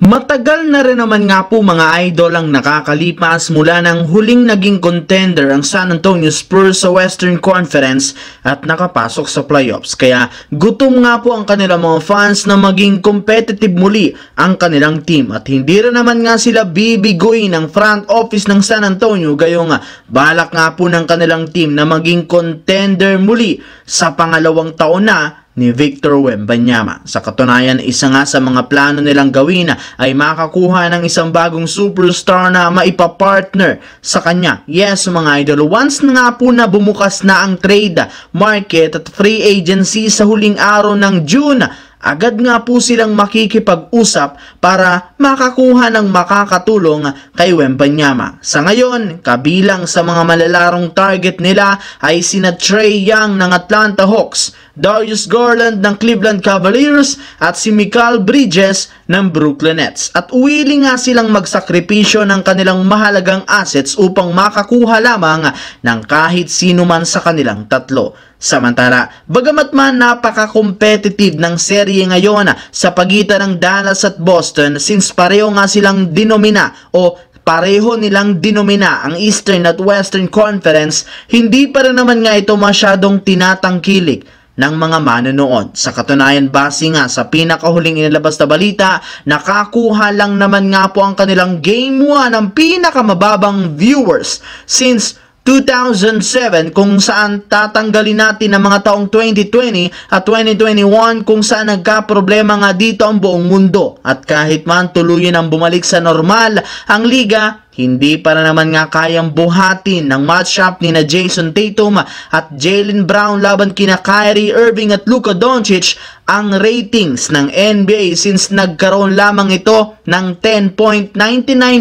Matagal na rin naman nga po mga idol ang nakakalipas mula ng huling naging contender ang San Antonio Spurs sa Western Conference at nakapasok sa playoffs. Kaya gutom nga po ang kanilang mga fans na maging competitive muli ang kanilang team at hindi rin naman nga sila bibiguin ng front office ng San Antonio gayong balak nga po ng kanilang team na maging contender muli sa pangalawang taon na ni Victor Wembanyama. Sa katunayan, isa nga sa mga plano nilang gawin ay makakuha ng isang bagong superstar na maipapartner sa kanya. Yes mga idol, once na nga po na bumukas na ang trade market at free agency sa huling araw ng June, agad nga po silang makikipag-usap para makakuha ng makakatulong kay Wembanyama. Sa ngayon, kabilang sa mga malalarong target nila ay sina Trae Young ng Atlanta Hawks, Darius Garland ng Cleveland Cavaliers at si Mikal Bridges ng Brooklyn Nets. At willing nga silang magsakripisyo ng kanilang mahalagang assets upang makakuha lamang ng kahit sino man sa kanilang tatlo. Samantala, bagamat man napaka-competitive ng serye ngayon sa pagitan ng Dallas at Boston since pareho nga silang dinomina o pareho nilang dinomina ang Eastern at Western Conference, hindi pa rin naman nga ito masyadong tinatangkilik ng mga manonood. Sa katunayan, base nga sa pinakahuling inilabas na balita, nakakuha lang naman nga po ang kanilang Game 1 ng pinakamababang viewers since 2007 kung saan tatanggalin natin ang mga taong 2020 at 2021 kung saan nagka-problema nga dito ang buong mundo. At kahit man tuluyan ang bumalik sa normal ang liga, hindi para naman nga kayang buhatin ng matchup ni na Jason Tatum at Jaylen Brown laban kina Kyrie Irving at Luka Doncic ang ratings ng NBA since nagkaroon lamang ito ng 10.99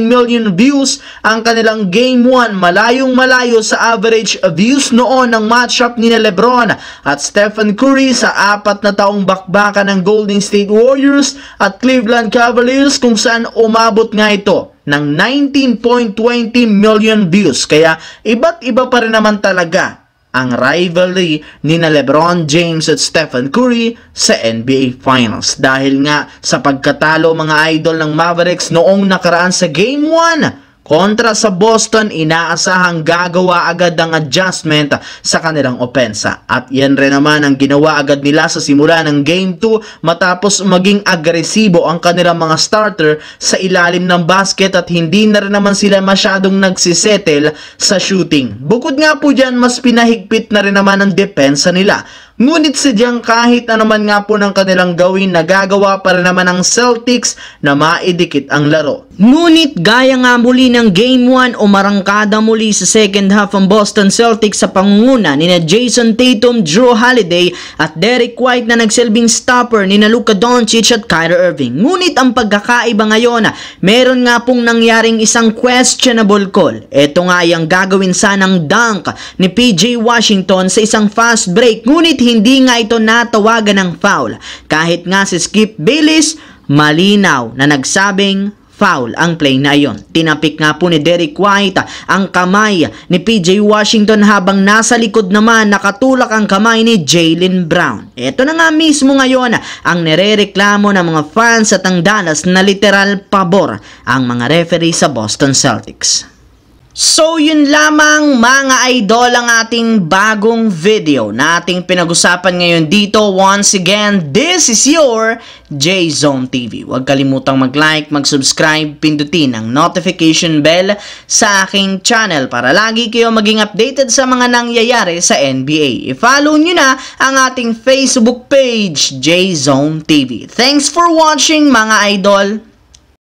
million views ang kanilang Game 1, malayong malayo sa average views noon ng matchup ni na LeBron at Stephen Curry sa 4 na taong bakbakan ng Golden State Warriors at Cleveland Cavaliers kung saan umabot nga ito ng 19.20 million views. Kaya iba't iba pa rin naman talaga ang rivalry ni na LeBron James at Stephen Curry sa NBA Finals. Dahil nga sa pagkatalo mga idol ng Mavericks noong nakaraan sa Game 1 kontra sa Boston, inaasahang gagawa agad ang adjustment sa kanilang opensa. At yan rin naman ang ginawa agad nila sa simula ng Game 2 matapos maging agresibo ang kanilang mga starter sa ilalim ng basket at hindi na rin naman sila masyadong nagsisettle sa shooting. Bukod nga po dyan, mas pinahigpit na rin naman ang depensa nila. Ngunit sadyang kahit naman nga po ng kanilang gawin, nagagawa pa rin naman ng Celtics na maidikit ang laro. Ngunit gaya nga muli ng Game 1 umarangkada muli sa second half ang Boston Celtics sa pangunguna ni na Jason Tatum, Jrue Holiday at Derrick White na nagsilbing stopper ni na Luka Doncic at Kyrie Irving. Ngunit ang pagkakaiba ngayon, meron nga pong nangyaring isang questionable call. Ito nga yung gagawin sanang dunk ni PJ Washington sa isang fast break, ngunit hindi nga ito natawagan ng foul. Kahit nga si Skip Bayless, malinaw na nagsabing foul ang play na iyon. Tinapik nga po ni Derrick White ang kamay ni PJ Washington habang nasa likod naman nakatulak ang kamay ni Jaylen Brown. Ito na nga mismo ngayon ang nirereklamo ng mga fans at ang Dallas na literal pabor ang mga referee sa Boston Celtics. So yun lamang mga idol ang ating bagong video na ating pinag-usapan ngayon dito. Once again, this is your J-Zone TV. Huwag kalimutang mag-like, mag-subscribe, pindutin ang notification bell sa aking channel para lagi kayo maging updated sa mga nangyayari sa NBA. I-follow nyo na ang ating Facebook page, J-Zone TV. Thanks for watching mga idol!